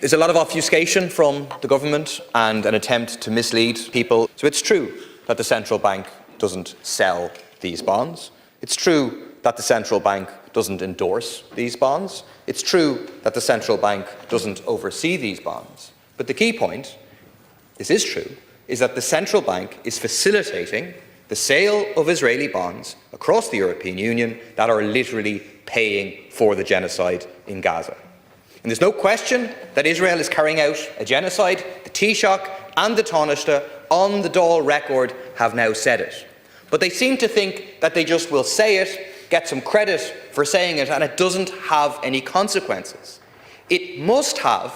There's a lot of obfuscation from the government and an attempt to mislead people. So it's true that the central bank doesn't sell these bonds. It's true that the central bank doesn't endorse these bonds. It's true that the central bank doesn't oversee these bonds. But the key point, this is true, is that the central bank is facilitating the sale of Israeli bonds across the European Union that are literally paying for the genocide in Gaza. And there's no question that Israel is carrying out a genocide. The Taoiseach and the Taoiseach on the Dáil record have now said it. But they seem to think that they just will say it, get some credit for saying it, and it doesn't have any consequences. It must have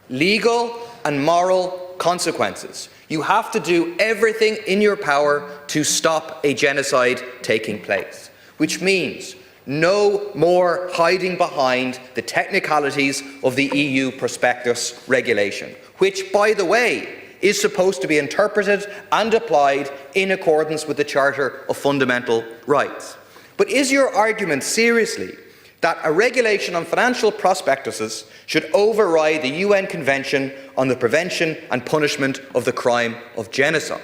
legal and moral consequences. You have to do everything in your power to stop a genocide taking place, which means no more hiding behind the technicalities of the EU prospectus regulation, which, by the way, is supposed to be interpreted and applied in accordance with the Charter of Fundamental Rights. But is your argument seriously that a regulation on financial prospectuses should override the UN Convention on the Prevention and Punishment of the Crime of Genocide?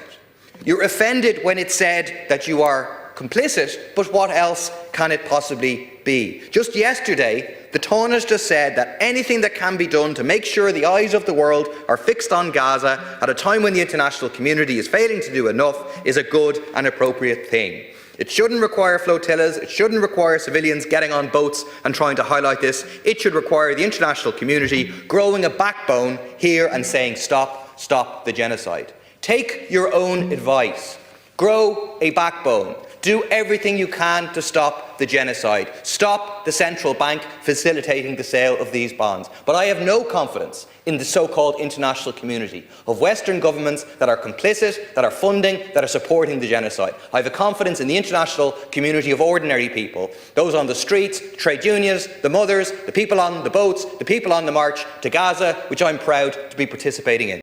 You're offended when it's said that you are complicit, but what else can it possibly be? Just yesterday, the Taoiseach said that anything that can be done to make sure the eyes of the world are fixed on Gaza at a time when the international community is failing to do enough is a good and appropriate thing. It shouldn't require flotillas, it shouldn't require civilians getting on boats and trying to highlight this. It should require the international community growing a backbone here and saying stop the genocide. Take your own advice. Grow a backbone. Do everything you can to stop the genocide. Stop the central bank facilitating the sale of these bonds. But I have no confidence in the so-called international community of Western governments that are complicit, that are funding, that are supporting the genocide. I have a confidence in the international community of ordinary people, those on the streets, trade unions, the mothers, the people on the boats, the people on the march to Gaza, which I'm proud to be participating in.